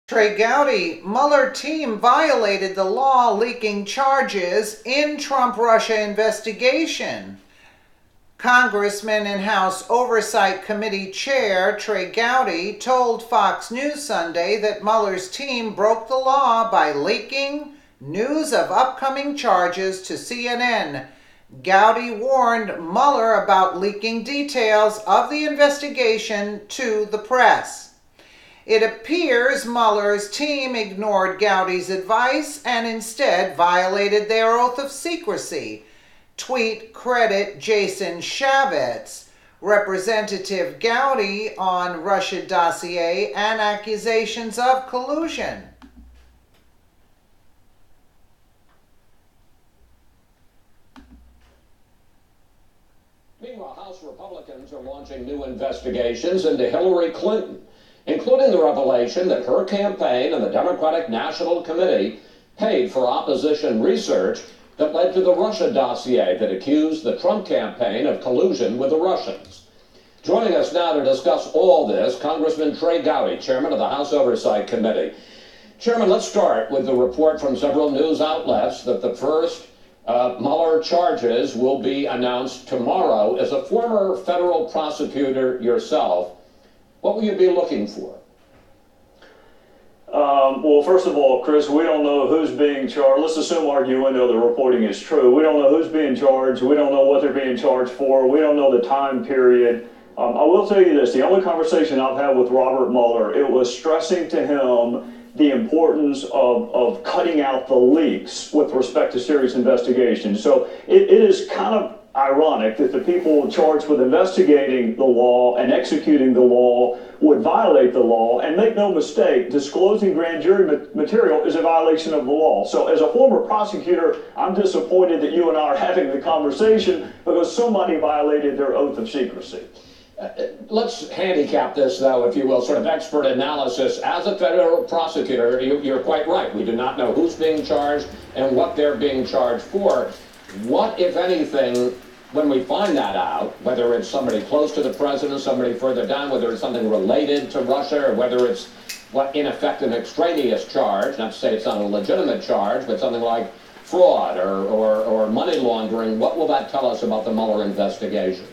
Trey Gowdy, Mueller team violated the law leaking charges in Trump-Russia investigation. Congressman and House Oversight Committee Chair Trey Gowdy told Fox News Sunday that Mueller's team broke the law by leaking news of upcoming charges to CNN. Gowdy warned Mueller about leaking details of the investigation to the press. It appears Mueller's team ignored Gowdy's advice and instead violated their oath of secrecy. Tweet credit Jason Shavitz. Representative Gowdy on Russia dossier and accusations of collusion. Meanwhile, House Republicans are launching new investigations into Hillary Clinton, including the revelation that her campaign and the Democratic National Committee paid for opposition research that led to the Russia dossier that accused the Trump campaign of collusion with the Russians. Joining us now to discuss all this, Congressman Trey Gowdy, chairman of the House Oversight Committee. Chairman, let's start with the report from several news outlets that the first Mueller charges will be announced tomorrow. As a former federal prosecutor yourself, what will you be looking for? Well, first of all, Chris, we don't know who's being charged. Let's assume, arguendo, the reporting is true. We don't know who's being charged. We don't know what they're being charged for. We don't know the time period. I will tell you this. The only conversation I've had with Robert Mueller, it was stressing to him the importance of cutting out the leaks with respect to serious investigations. So it is kind of ironic that the people charged with investigating the law and executing the law would violate the law, and make no mistake, disclosing grand jury material is a violation of the law. So as a former prosecutor, I'm disappointed that you and I are having the conversation because somebody violated their oath of secrecy. Let's handicap this, though, if you will, sort of expert analysis. As a federal prosecutor, you're quite right. We do not know who's being charged and what they're being charged for. What, if anything, when we find that out, whether it's somebody close to the president, somebody further down, whether it's something related to Russia, or whether it's, in effect, an extraneous charge, not to say it's not a legitimate charge, but something like fraud or money laundering, what will that tell us about the Mueller investigation?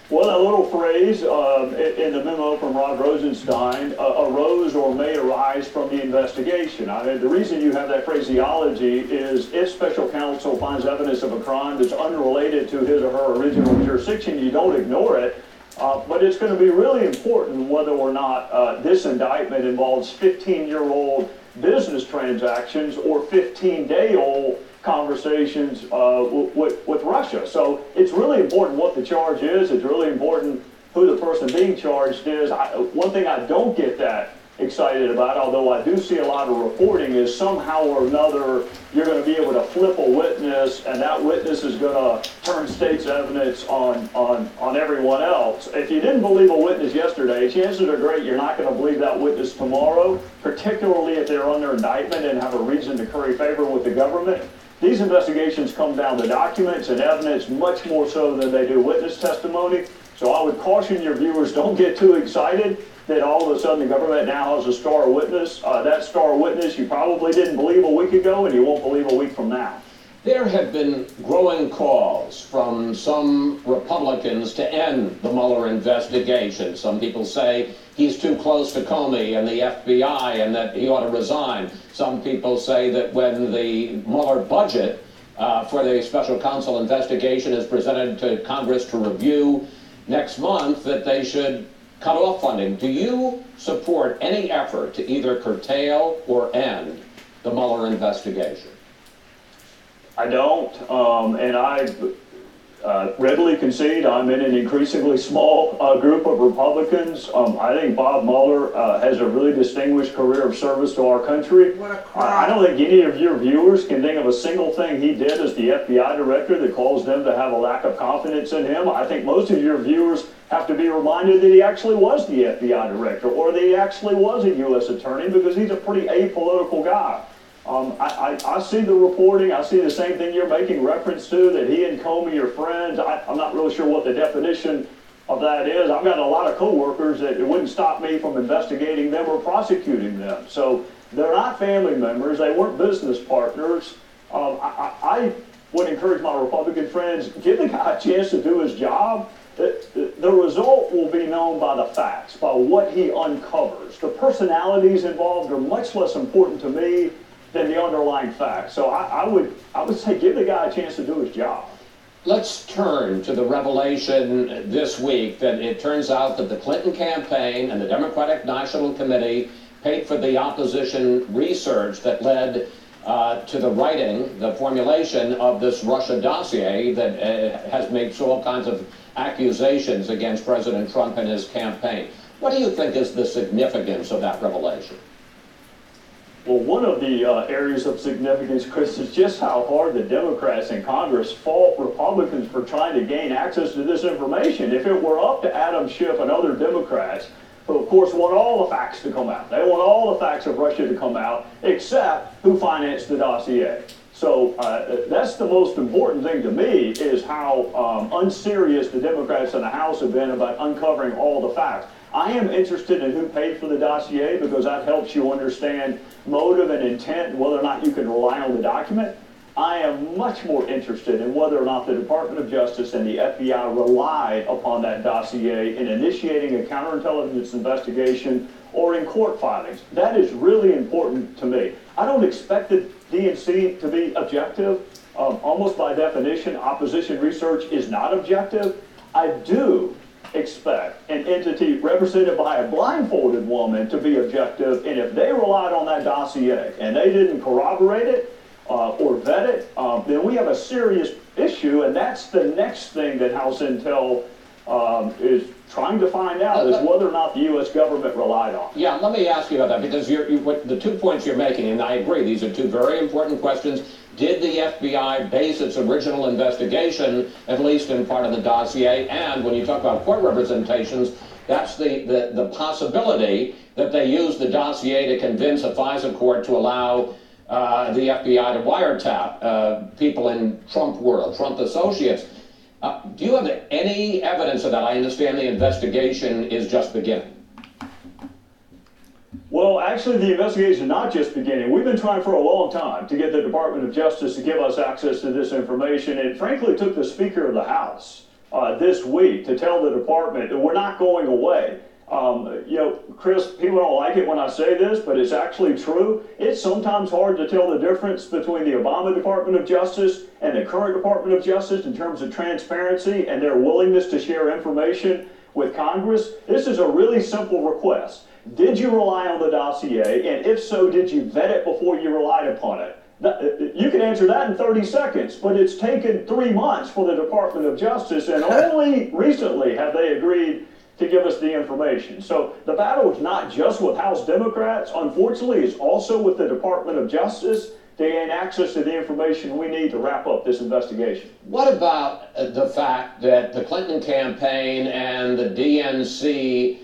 Well, that little phrase in the memo from Rod Rosenstein, arose or may arise from the investigation. I mean, the reason you have that phraseology is if special counsel finds evidence of a crime that's unrelated to his or her original jurisdiction, you don't ignore it. But it's going to be really important whether or not this indictment involves 15-year-old business transactions or 15-day-old conversations with Russia. So it's really important what the charge is. It's really important who the person being charged is. One thing I don't get that excited about, although I do see a lot of reporting, is somehow or another you're going to be able to flip a witness and that witness is going to turn state's evidence on everyone else. If you didn't believe a witness yesterday, chances are great you're not going to believe that witness tomorrow, particularly if they're under indictment and have a reason to curry favor with the government. These investigations come down to documents and evidence much more so than they do witness testimony. So I would caution your viewers, don't get too excited that all of a sudden the government now has a star witness. That star witness you probably didn't believe a week ago and you won't believe a week from now. There have been growing calls from some Republicans to end the Mueller investigation. Some people say he's too close to Comey and the FBI and that he ought to resign. Some people say that when the Mueller budget for the special counsel investigation is presented to Congress to review next month, that they should cut off funding. Do you support any effort to either curtail or end the Mueller investigation? I don't, and I readily concede I'm in an increasingly small group of Republicans. I think Bob Mueller has a really distinguished career of service to our country. I don't think any of your viewers can think of a single thing he did as the FBI director that caused them to have a lack of confidence in him. I think most of your viewers have to be reminded that he actually was the FBI director or that he actually was a U.S. attorney, because he's a pretty apolitical guy. I see the reporting. I see the same thing you're making reference to, that he and Comey are friends. I'm not really sure what the definition of that is I've got a lot of coworkers that it wouldn't stop me from investigating them or prosecuting them. So they're not family members. They weren't business partners. I would encourage my Republican friends, give the guy a chance to do his job. The result will be known by the facts, by what he uncovers. The personalities involved are much less important to me than the underlying facts. So I would say give the guy a chance to do his job. Let's turn to the revelation this week that it turns out that the Clinton campaign and the Democratic National Committee paid for the opposition research that led to the writing, the formulation of this Russia dossier that has made all kinds of accusations against President Trump and his campaign. What do you think is the significance of that revelation? Well, one of the areas of significance, Chris, is just how hard the Democrats in Congress fought Republicans for trying to gain access to this information. If it were up to Adam Schiff and other Democrats, who of course want all the facts to come out, they want all the facts of Russia to come out, except who financed the dossier. So that's the most important thing to me, is how unserious the Democrats in the House have been about uncovering all the facts. I am interested in who paid for the dossier because that helps you understand motive and intent and whether or not you can rely on the document. I am much more interested in whether or not the Department of Justice and the FBI relied upon that dossier in initiating a counterintelligence investigation or in court filings. That is really important to me. I don't expect the DNC to be objective. Almost by definition, opposition research is not objective. I do expect an entity represented by a blindfolded woman to be objective, and if they relied on that dossier and they didn't corroborate it or vet it, then we have a serious issue, and that's the next thing that House Intel is trying to find out, is whether or not the U.S. government relied on it. Yeah, let me ask you about that, because the 2 points you're making, and I agree, these are two very important questions. Did the FBI base its original investigation, at least in part of the dossier? And when you talk about court representations, that's the possibility that they used the dossier to convince a FISA court to allow the FBI to wiretap people in Trump world, Trump associates. Do you have any evidence of that? I understand the investigation is just beginning. Well, actually, the investigation is not just beginning. We've been trying for a long time to get the Department of Justice to give us access to this information. It frankly took the Speaker of the House this week to tell the department that we're not going away. You know, Chris, people don't like it when I say this, but it's actually true. It's sometimes hard to tell the difference between the Obama Department of Justice and the current Department of Justice in terms of transparency and their willingness to share information with Congress. This is a really simple request. Did you rely on the dossier? And if so, did you vet it before you relied upon it? You can answer that in 30 seconds, but it's taken 3 months for the Department of Justice, and only recently have they agreed to give us the information. So the battle is not just with House Democrats. Unfortunately, it's also with the Department of Justice to gain access to the information we need to wrap up this investigation. What about the fact that the Clinton campaign and the DNC,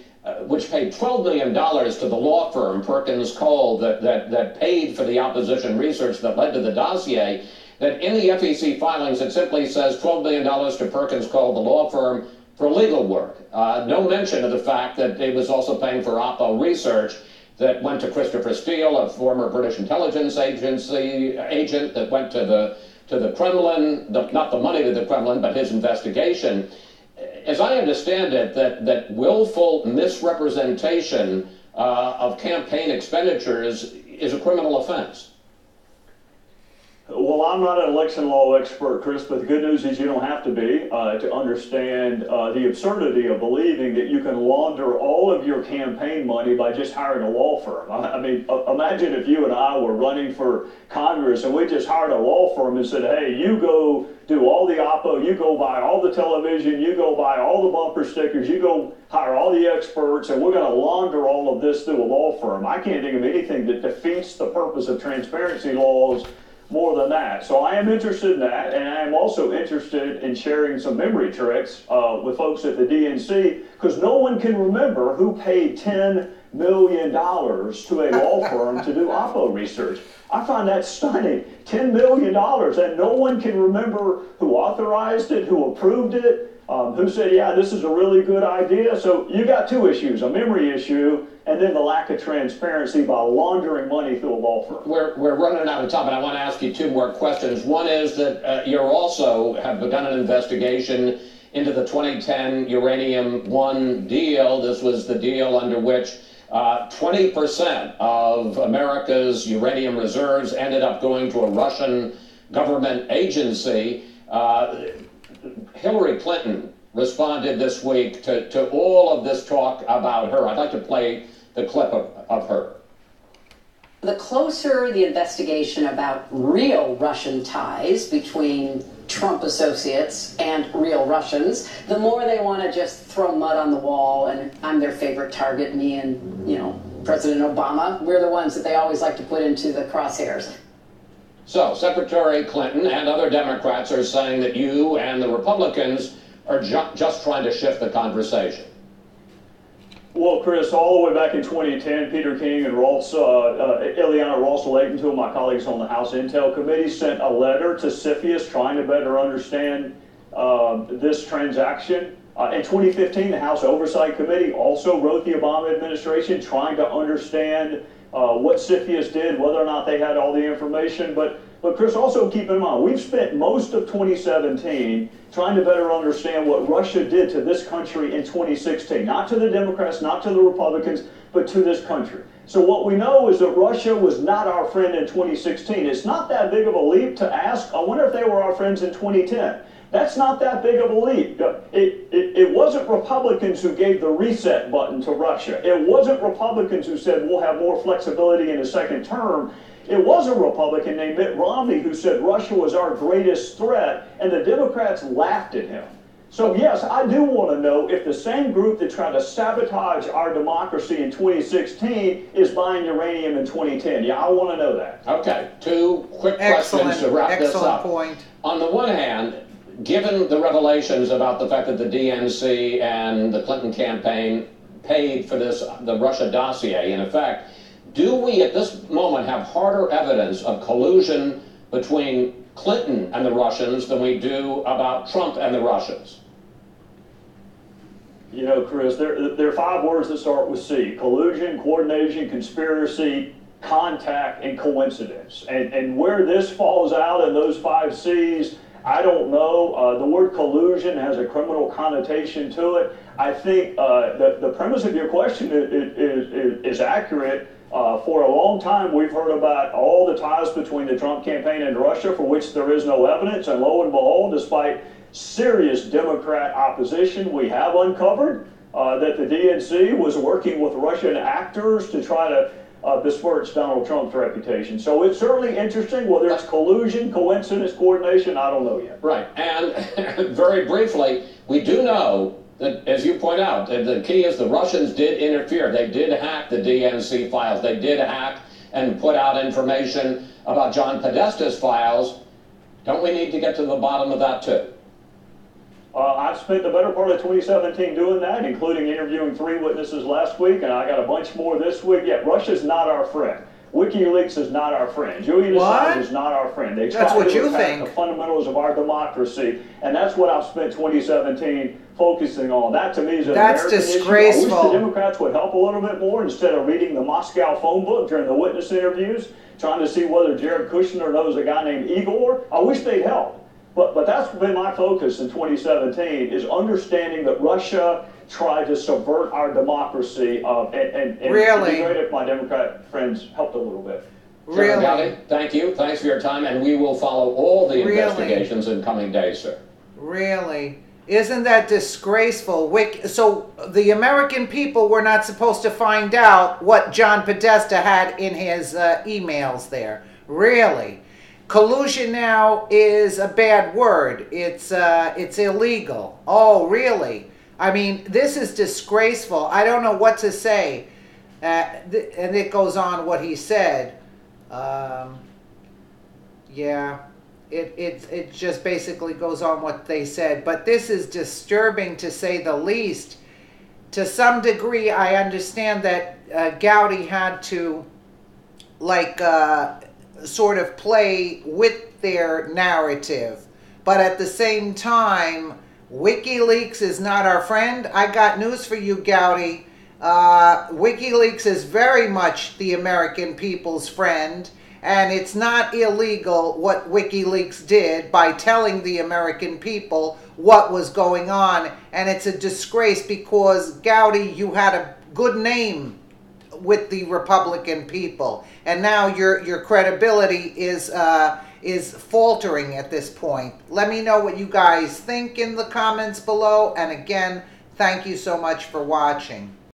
which paid $12 million to the law firm Perkins Cole that paid for the opposition research that led to the dossier, that in the FEC filings it simply says $12 million to Perkins Cole, the law firm, for legal work. No mention of the fact that it was also paying for Oppo research that went to Christopher Steele, a former British intelligence agency agent that went to the Kremlin, not the money to the Kremlin, but his investigation. As I understand it, that willful misrepresentation of campaign expenditures is a criminal offense. Well, I'm not an election law expert, Chris, but the good news is you don't have to be to understand the absurdity of believing that you can launder all of your campaign money by just hiring a law firm. I mean, imagine if you and I were running for Congress and we just hired a law firm and said, hey, you go do all the Oppo, you go buy all the television, you go buy all the bumper stickers, you go hire all the experts, and we're going to launder all of this through a law firm. I can't think of anything that defeats the purpose of transparency laws more than that. So I am interested in that, and I am also interested in sharing some memory tricks with folks at the DNC, because no one can remember who paid $10 million to a law firm to do Oppo research. I find that stunning. $10 million, and no one can remember who authorized it, who approved it. who said, yeah, this is a really good idea. So you got two issues, a memory issue and then the lack of transparency by laundering money through a law firm. We're running out of time, but I want to ask you two more questions. One is that you also have begun an investigation into the 2010 Uranium 1 deal. This was the deal under which 20% of America's uranium reserves ended up going to a Russian government agency. Hillary Clinton responded this week to all of this talk about her. I'd like to play the clip of her. The closer the investigation about real Russian ties between Trump associates and real Russians, the more they want to just throw mud on the wall, and I'm their favorite target, me and, President Obama. We're the ones that they always like to put into the crosshairs. So Secretary Clinton and other Democrats are saying that you and the Republicans are just trying to shift the conversation. Well, Chris, all the way back in 2010, Peter King and Ileana Ross-Layton, two of my colleagues on the House Intel Committee, sent a letter to CFIUS trying to better understand this transaction. In 2015, the House Oversight Committee also wrote the Obama administration trying to understand what CFIUS did, whether or not they had all the information. But Chris, also keep in mind, we've spent most of 2017 trying to better understand what Russia did to this country in 2016. Not to the Democrats, not to the Republicans, but to this country. So what we know is that Russia was not our friend in 2016. It's not that big of a leap to ask, I wonder if they were our friends in 2010. That's not that big of a leap. It wasn't Republicans who gave the reset button to Russia. It wasn't Republicans who said we'll have more flexibility in the second term. It was a Republican named Mitt Romney who said Russia was our greatest threat, and the Democrats laughed at him. So yes, I do want to know if the same group that tried to sabotage our democracy in 2016 is buying uranium in 2010. Yeah, I want to know that. Okay, two quick questions to wrap this up. Point. On the one hand, given the revelations about the fact that the DNC and the Clinton campaign paid for the Russia dossier, in effect, do we at this moment have harder evidence of collusion between Clinton and the Russians than we do about Trump and the Russians? Chris, there are 5 words that start with C: collusion, coordination, conspiracy, contact, and coincidence. And where this falls out in those 5 C's, I don't know. The word collusion has a criminal connotation to it. I think the premise of your question is accurate. For a long time, we've heard about all the ties between the Trump campaign and Russia, for which there is no evidence. And lo and behold, despite serious Democrat opposition, we have uncovered that the DNC was working with Russian actors to try to besmirch Donald Trump's reputation. So it's certainly interesting. Whether it's collusion, coincidence, coordination, I don't know yet. Right. And very briefly, we do know that, as you point out, the key is the Russians did interfere. They did hack the DNC files. They did hack and put out information about John Podesta's files. Don't we need to get to the bottom of that too? I've spent the better part of 2017 doing that, including interviewing 3 witnesses last week, and I got a bunch more this week. Yeah, Russia's not our friend. WikiLeaks is not our friend. Julian Assange is not our friend. They try to attack the fundamentals of our democracy, and that's what I've spent 2017 focusing on. That to me is an American disgraceful. issue. I wish the Democrats would help a little bit more instead of reading the Moscow phone book during the witness interviews, trying to see whether Jared Kushner knows a guy named Igor. I wish they'd help. But that's been my focus in 2017, is understanding that Russia tried to subvert our democracy, and really? It'd be great if my Democrat friends helped a little bit. Really? Gowdy, thank you. Thanks for your time, and we will follow all the investigations in coming days, sir. Really? Isn't that disgraceful? So the American people were not supposed to find out what John Podesta had in his emails there. Really? Collusion now is a bad word. It's illegal. Oh, really? I mean, this is disgraceful. I don't know what to say. And it goes on what he said. Yeah, it just basically goes on what they said. But this is disturbing, to say the least. To some degree, I understand that Gowdy had to, sort of play with their narrative. But at the same time, WikiLeaks is not our friend. I got news for you, Gowdy. WikiLeaks is very much the American people's friend, and it's not illegal what WikiLeaks did by telling the American people what was going on, and it's a disgrace because, Gowdy, you had a good name with the Republican people, and now your credibility is faltering at this point. Let me know what you guys think in the comments below, and again, thank you so much for watching.